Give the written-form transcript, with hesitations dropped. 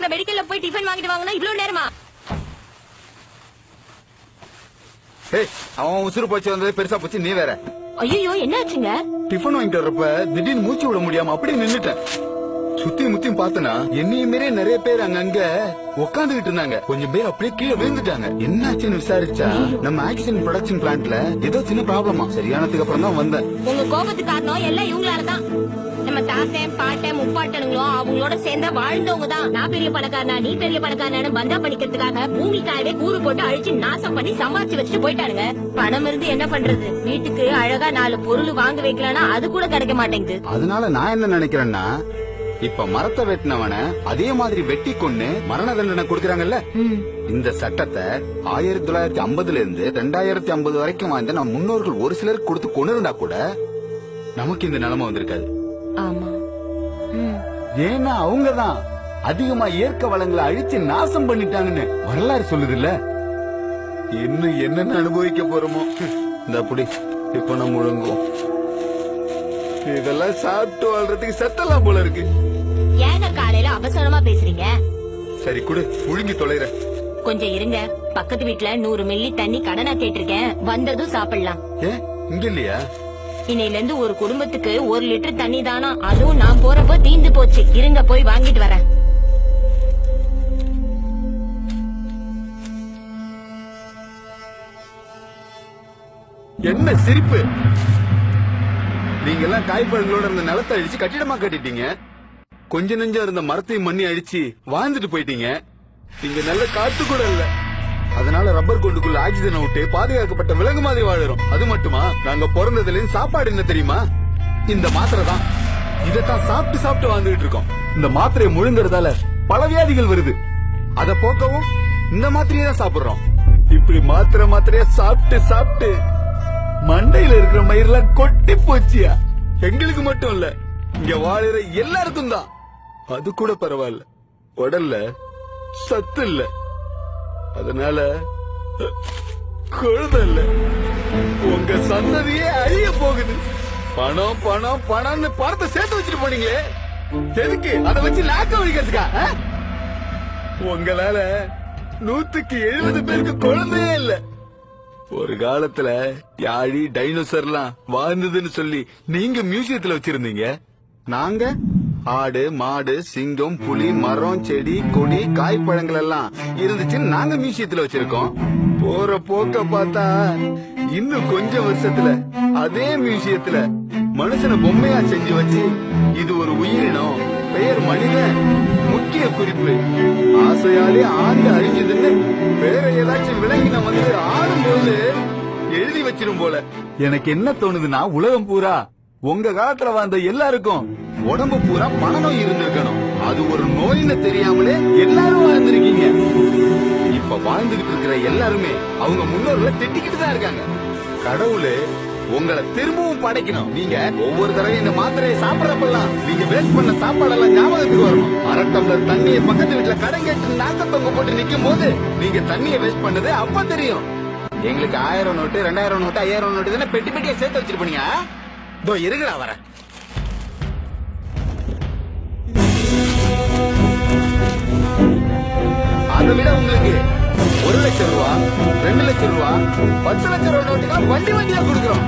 பக்கத்துல மெடிக்கல்ல போய் டிஃபன் வாங்கிட்டு வாங்கணும் இவ்வளவு நேரமா? அவன் உசுறு போச்சு வந்தது பெருசா போச்சு, நீ வேற. ஐயோ என்ன ஆச்சுங்க? டிஃபன் வாங்கிட்டு வர்றப்ப திடீர்னு மூச்சு விட முடியாம அப்படியே நின்னுட்டேன். சுத்தி முத்தியும் பார்த்தனா என்னையும் மீறே நிறைய பேர் அங்கங்க உட்காந்துகிட்டு இருந்தாங்க. கொஞ்சம் பேர் அப்படியே கீழே விழுந்துட்டாங்க. என்னாச்சுன்னு விசாரிச்சா நம்ம ஆக்சிஜன் ப்ரொடக்ஷன் பிளான்ட்ல ஏதோ சின்ன ப்ராப்ளமா. சரியானதுக்கு அப்புறம் தான் வந்தேன். உங்க கோபத்துக்கு காரணம் எல்லாம் இவங்களாலதான். நம்ம தாத்தன் பாட்டன் முப்பாட்டனுங்களும் அவங்களோட சேர்ந்த வாழ்ந்தவங்க தான். நான் பெரிய பணக்காரனா நீ பெரிய பணக்காரனு பந்தா பண்ணிக்கிறதுக்காக பூமிக்காகவே கூறு போட்டு அழிச்சு நாசம் பண்ணி சம்பாதிச்சு வச்சுட்டு போயிட்டானுங்க. பணம் இருந்து என்ன பண்றது? வீட்டுக்கு அழகா 4 பொருள் வாங்க வைக்கலாம்னா அது கூட கிடைக்க மாட்டேங்குது. அதனால நான் என்ன நினைக்கிறேன்னா, இப்ப மரத்தை வெட்டினவன அதே மாதிரி வெட்டி கொண்டு மரண தண்டனை கொடுக்கறாங்கல்ல, இந்த சட்டத்தை 1950 இருந்து 2050 வரைக்கும் வாழ்ந்த நம்ம முன்னோர்கள் ஒரு சிலருக்கு கொடுத்து கொண்டிருந்தா கூட நமக்கு இந்த நிலைமை வந்திருக்காது. ஆமா. ஏன்னா அவங்கதான் அதிகமா இயற்கை வளங்களை அழிச்சு நாசம் பண்ணிட்டாங்கன்னு வரலாறு சொல்லுது இல்ல. இன்னும் என்னென்ன அனுபவிக்க போறோமோ. இந்த அப்படி இப்ப நம்ம முழுங்கும் இதெல்லாம் சாப்பிட்டு வாழ்றதுக்கு சத்தெல்லாம் போல இருக்கு. ஏங்க காலையில அவசரமா பேசுறீங்க? சரி குடு, முழுங்கி தொலைற. கொஞ்சம் இருங்க, பக்கத்து வீட்டுல 100 மில்லி தண்ணி கடனா கேட்டிருக்கேன், வந்ததும் சாப்பிடலாம். ஏன் இங்க இல்லையா? இன்னையில இருந்து ஒரு குடும்பத்துக்கு 1 லிட்டர் தண்ணி தானா, அதுவும் நான் போறப்போ தீந்து போச்சு. இருங்க போய் வாங்கிட்டு வரேன். என்ன சிரிப்பு? நீங்க எல்லாம் காய்பழங்களோட இருந்த நிலத்தை அழிச்சு கட்டிடமா கட்டிட்டீங்க. கொஞ்ச நெஞ்சம் இருந்த மரத்தையும் மண்ணி அழிச்சு வாழ்ந்துட்டு போயிட்டீங்க. இங்க நல்ல காத்து கூட இல்ல. அதனால ரப்பர் கொண்டுக்குள்ள ஆக்சிஜனை விட்டு பாதுகாக்கப்பட்ட விலங்கு மாதிரி வாழறோம். அது மட்டுமா, நாங்க பிறந்ததுல சாப்பாடு என்ன தெரியுமா? இந்த மாத்திரை தான். இதத்தான் சாப்பிட்டு சாப்பிட்டு வாழ்ந்துட்டு இருக்கோம். இந்த மாத்திரையை முழுங்குறதால பல வியாதிகள் வருது. அத போக்கவும் இந்த மாத்திரையை தான் சாப்பிடுறோம். இப்படி மாத்திரையா சாப்பிட்டு சாப்பிட்டு மண்டையில இருக்கிற மயிரெல்லாம் கொட்டி போச்சியா. எங்களுக்கு மட்டும் இல்ல, இங்க வாழுற எல்லாருக்கும் தான். அது கூட பரவாயில்ல, உடல்ல சத்து இல்ல. அதனால குழந்தை இல்ல. உங்க சந்ததியே அழிய போகுது. பணம் பணம் பணம்னு பணத்தை சேர்த்து வச்சுட்டு போனீங்களே, எதுக்கு? அதை வச்சு லாக்க வலிக்கிறதுக்கா? உங்களால 100க்கு 70 பேருக்கு குழந்தையே இல்ல. ஒரு காலத்துல யாழி டைனோசர்லாம் வாழ்ந்ததுன்னு சொல்லி நீங்க மியூசியத்துல வச்சிருந்தீங்க. நாங்க ஆடு மாடு சிங்கம் புலி மரம் செடி கொடி காய்பழங்கள் எல்லாம் இருந்துச்சுன்னு நாங்க மியூசியத்துல வச்சிருக்கோம். போற போக்க பார்த்தா இன்னும் கொஞ்சம் வருஷத்துல அதே மியூசியத்துல மனுஷனை பொம்மையா செஞ்சு வச்சு இது ஒரு உயிரினம், பெயர் மனிதன், முக்கிய குறிப்பு, ஆசையாலே ஆண்டு அழிஞ்சதுன்னு வேற ஏதாச்சும் விலங்கின வந்து ஆடும்போது எழுதி வச்சிரும் போல. எனக்கு என்ன தோணுதுன்னா, உலகம் பூரா உங்க காலத்துல வாழ்ந்த எல்லாருக்கும் உடம்பு பூரா மனநோய் இருந்திருக்கணும். அது ஒரு நோயின்னு தெரியாமலே எல்லாரும் வாழ்ந்திருக்கீங்க. இப்ப வாழ்ந்துகிட்டு இருக்கிற எல்லாருமே அவங்க முன்னோர்களை திட்டிக்கிட்டு தான் இருக்காங்க. கடவுளே உங்களை திரும்பவும் படைக்கணும். நீங்க ஒவ்வொரு தடவையும் இந்த மாத்திரையை சாப்பிடறப்பெல்லாம் நீங்க வேஸ்ட் பண்ண சாப்பாடெல்லாம் ஞாபகத்துக்கு வரணும். அரட்டம்ளர் தண்ணியை பக்கத்து வீட்டுல கடன் கேட்டு நாக்க தொங்க போட்டு நிக்கும் போது நீங்க தண்ணியை வேஸ்ட் பண்ணது அப்ப தெரியும். எங்களுக்கு 1000 நோட்டு 2000 நோட்டு 5000 நோட்டு தானே பெட்டி பெட்டியா சேர்த்து வச்சிட்டு போனீங்க. இதோ இருக்குடா வர. அதை விட உங்களுக்கு 1 லட்சம் ரூபா 2 லட்சம் ரூபா 10 லட்சம் ரூபா நோட்டுகள் வண்டி வண்டியா கொடுக்கிறோம்.